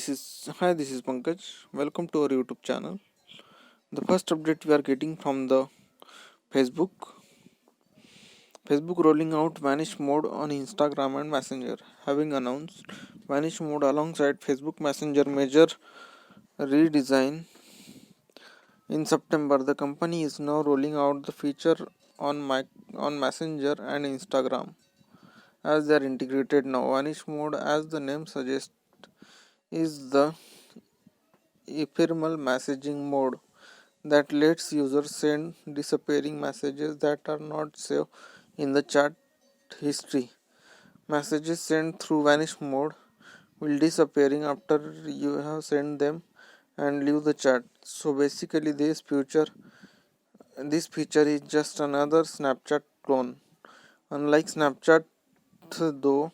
This is Pankaj. Welcome to our YouTube channel. The first update we are getting from the Facebook. Facebook rolling out Vanish mode on Instagram and Messenger, having announced Vanish mode alongside Facebook Messenger major redesign in September. The company is now rolling out the feature on Messenger and Instagram as they are integrated now. Vanish mode, as the name suggests, is the ephemeral messaging mode that lets users send disappearing messages that are not saved in the chat history. Messages sent through vanish mode will disappearing after you have sent them and leave the chat. So basically this feature is just another Snapchat clone. Unlike Snapchat though,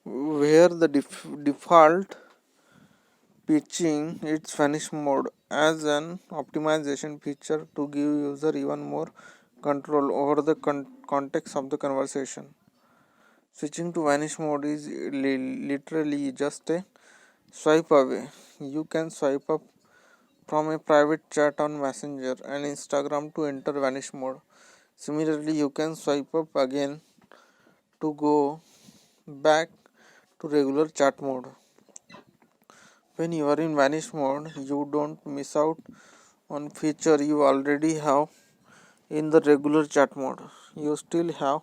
where the default pitching its vanish mode as an optimization feature to give user even more control over the context of the conversation. Switching to vanish mode is literally just a swipe away. You can swipe up from a private chat on Messenger and Instagram to enter vanish mode. Similarly, you can swipe up again to go back to regular chat mode. When you are in vanish mode, you don't miss out on feature you already have in the regular chat mode. You still have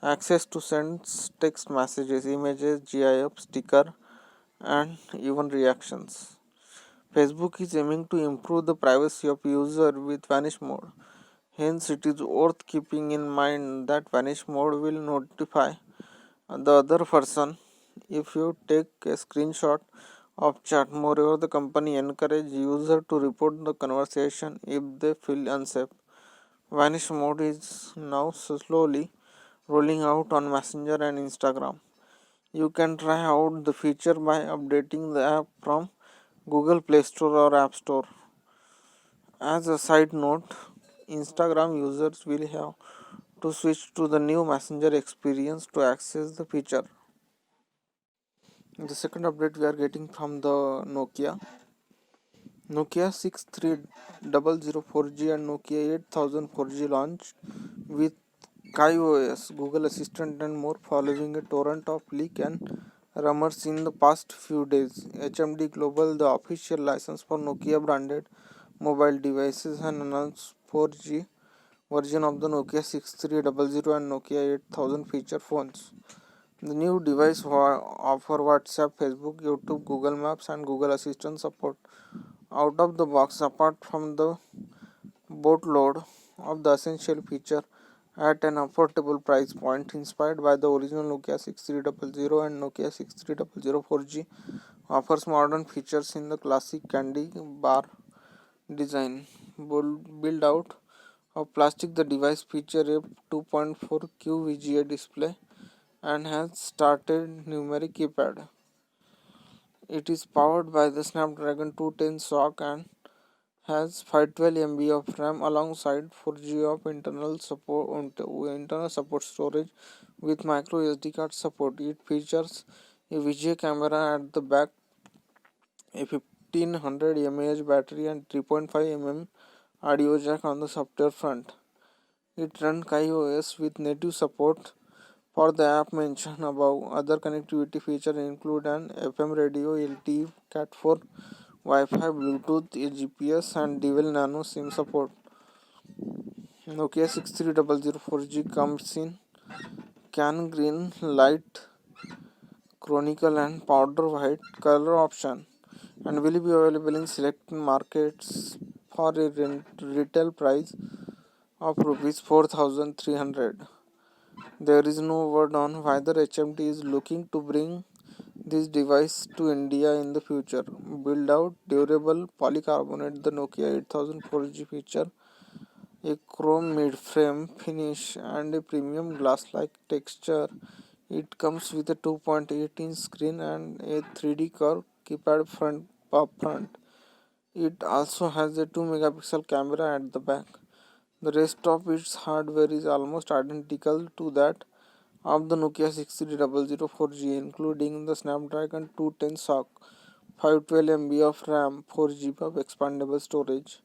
access to send text messages, images, GIF, sticker, and even reactions. Facebook is aiming to improve the privacy of user with vanish mode. Hence, it is worth keeping in mind that vanish mode will notify the other person if you take a screenshot of chat. Moreover, the company encourages user to report the conversation if they feel unsafe. Vanish mode is now slowly rolling out on Messenger and Instagram. You can try out the feature by updating the app from Google Play Store or App Store. As a side note, Instagram users will have to switch to the new Messenger experience to access the feature. The second update we are getting from the Nokia 6300 4G and Nokia 8000 4G launched with KaiOS, Google Assistant and more following a torrent of leak and rumors in the past few days. HMD Global, the official license for Nokia branded mobile devices, and announced 4G version of the Nokia 6300 and Nokia 8000 feature phones. The new device offer WhatsApp, Facebook, YouTube, Google Maps and Google Assistant support out of the box, apart from the boatload of the essential feature at an affordable price point. Inspired by the original Nokia 6300 and Nokia 6300 4G, offers modern features in the classic candy bar design. Build out of plastic, the device features a 2.4Q VGA display and has started numeric keypad. It is powered by the Snapdragon 210 SoC and has 512 MB of RAM alongside 4G of internal support storage with micro SD card support. It features a VGA camera at the back, a 1500 mAh battery and 3.5 mm audio jack on the software front. It runs KaiOS with native support for the app mentioned above. Other connectivity features include an FM radio, LTE, Cat4, Wi-Fi, Bluetooth, a GPS, and dual nano SIM support. Nokia 6300 4G comes in can green, light, chronicle, and powder white color option, and will be available in select markets for a retail price of rupees 4300. There is no word on whether HMD is looking to bring this device to India in the future. Build out durable polycarbonate, the Nokia 8000 4G feature a chrome mid-frame finish and a premium glass-like texture. It comes with a 2.8-inch screen and a 3D curved keypad up front. It also has a 2 megapixel camera at the back. The rest of its hardware is almost identical to that of the Nokia 6300 4G, including the Snapdragon 210 SoC, 512 MB of RAM, 4 GB of expandable storage,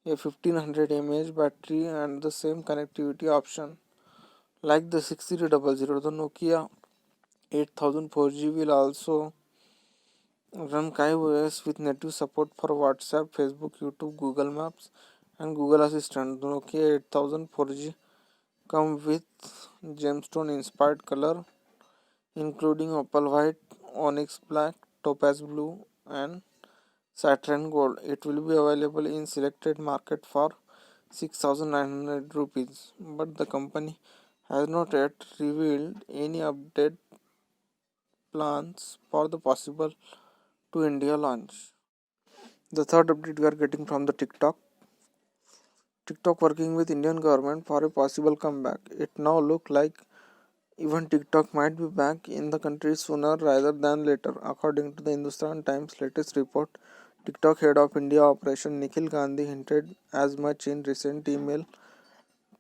a 1500 mAh battery, and the same connectivity option. Like the 6300, the Nokia 8000 4G will also run KaiOS with native support for WhatsApp, Facebook, YouTube, Google Maps, and Google Assistant. The Nokia 8000 4G come with gemstone inspired color including opal white, onyx black, topaz blue, and satin gold. It will be available in selected market for 6,900 rupees, but the company has not yet revealed any update plans for the possible to India launch. The third update we are getting from the TikTok. TikTok working with Indian government for a possible comeback. It now look like even TikTok might be back in the country sooner rather than later. According to the Hindustan Times latest report, TikTok head of India operation Nikhil Gandhi hinted as much in recent email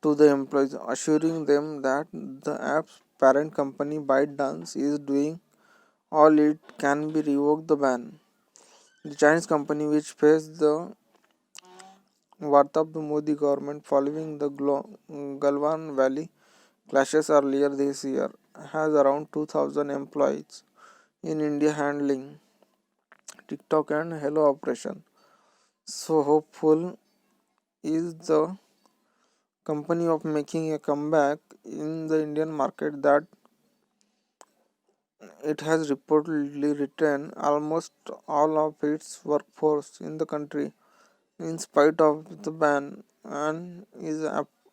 to the employees, assuring them that the app's parent company ByteDance is doing all it can be revoke the ban. The Chinese company, which faced the wrath of the Modi government following the Galwan Valley clashes earlier this year, has around 2,000 employees in India handling TikTok and Hello operation. So hopeful is the company of making a comeback in the Indian market that it has reportedly retained almost all of its workforce in the country in spite of the ban and is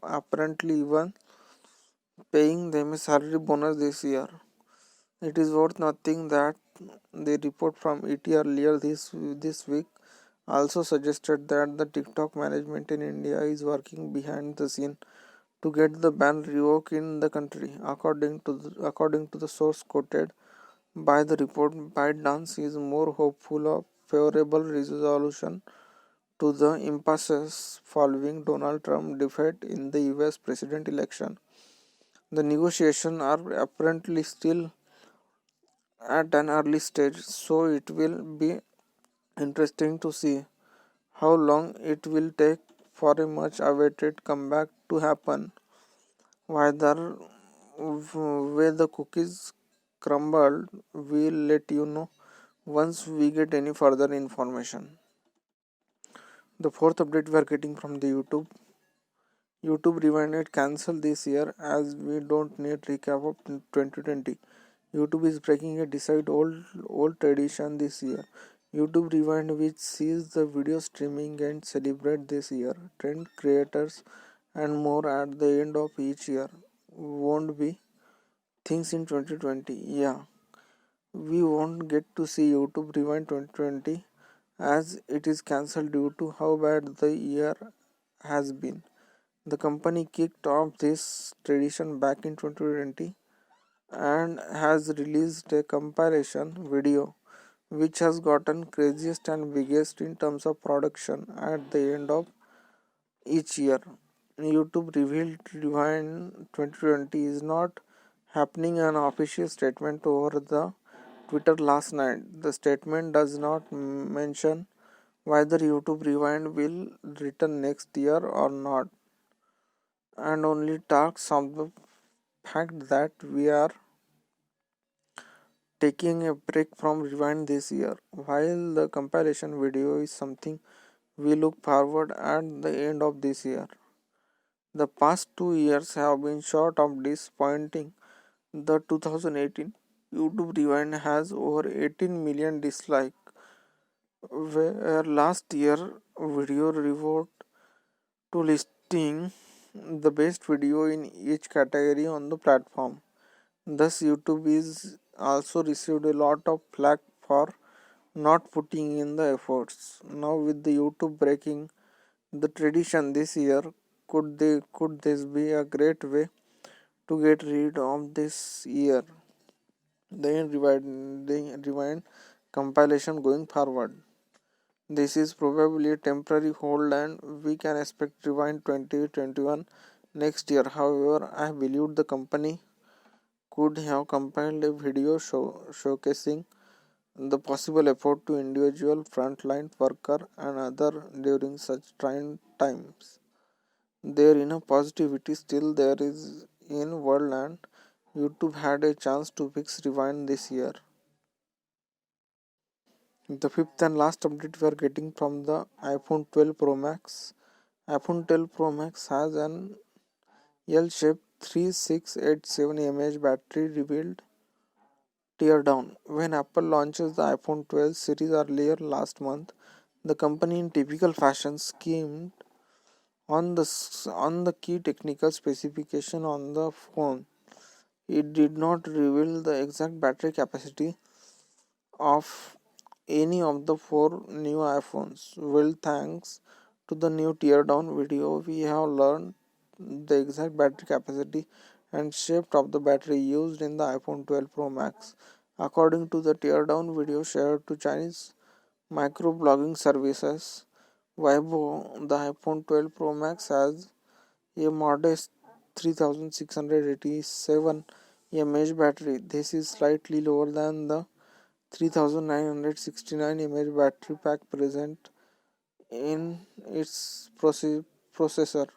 apparently even paying them a salary bonus this year. It is worth noting that the report from ET earlier this week also suggested that the TikTok management in India is working behind the scene to get the ban revoked in the country. According to the source quoted by the report, ByteDance is more hopeful of favorable resolution to the impasses following Donald Trump's defeat in the US president election. The negotiations are apparently still at an early stage, so it will be interesting to see how long it will take for a much awaited comeback to happen. Whether where the cookies crumbled, we'll let you know once we get any further information. The fourth update we are getting from the YouTube. YouTube Rewind cancelled this year as we don't need recap of 2020. YouTube is breaking a decide old tradition this year. YouTube Rewind, which sees the video streaming and celebrate this year, trend creators and more at the end of each year, won't be things in 2020. Yeah, we won't get to see YouTube Rewind 2020 as it is cancelled due to how bad the year has been. The company kicked off this tradition back in 2020 and has released a comparison video which has gotten craziest and biggest in terms of production at the end of each year. YouTube revealed Rewind 2020 is not happening an official statement over the Twitter last night. The statement does not mention whether YouTube Rewind will return next year or not and only talks of the fact that we are taking a break from Rewind this year. While the compilation video is something we look forward at the end of this year. The past 2 years have been short of disappointing. The 2018 YouTube Rewind has over 18 million dislikes, where last year video reward to listing the best video in each category on the platform. Thus, YouTube is also received a lot of flack for not putting in the efforts. Now, with the YouTube breaking the tradition this year, could this be a great way to get rid of this year? The rewind compilation going forward. This is probably a temporary hold and we can expect Rewind 2021 next year. However, I believe the company could have compiled a video showcasing the possible effort to individual frontline worker and other during such trying times. There in a positivity still there is in world, and YouTube had a chance to fix rewind this year. The fifth and last update we are getting from the iPhone 12 Pro Max. iPhone 12 Pro Max has an L-shaped 3687 mAh battery revealed teardown. When Apple launches the iPhone 12 series earlier last month, the company in typical fashion schemed on the key technical specification on the phone. It did not reveal the exact battery capacity of any of the four new iPhones. Well, thanks to the new teardown video, we have learned the exact battery capacity and shape of the battery used in the iPhone 12 Pro Max. According to the teardown video shared to Chinese microblogging services, Weibo, the iPhone 12 Pro Max has a modest 3687 mAh battery. This is slightly lower than the 3969 mAh battery pack present in its processor.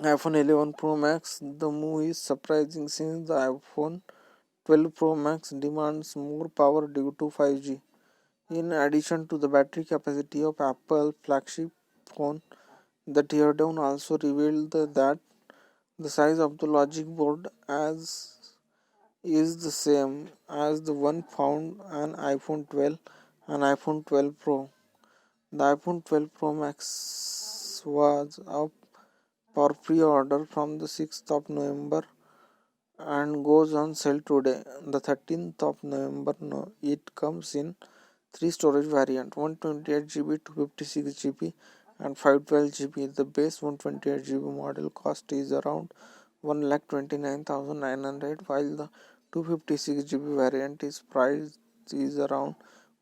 iPhone 11 Pro Max. The move is surprising since the iPhone 12 Pro Max demands more power due to 5G. In addition to the battery capacity of Apple flagship phone, the teardown also revealed that the size of the logic board as is the same as the one found on iPhone 12 and iPhone 12 Pro. The iPhone 12 Pro Max was up for pre-order from the 6th of November and goes on sale today, the 13th of November. No, it comes in three storage variant: 128 GB, 256 GB, and 512 GB. The base 128 GB model cost is around 1,29,900, while the 256 GB variant is priced is around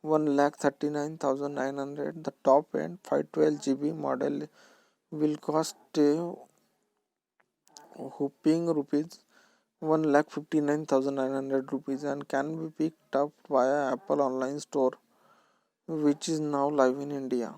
1,39,900. The top end 512 GB model will cost a whopping rupees 1,59,900 rupees and can be picked up via Apple online store, which is now live in India.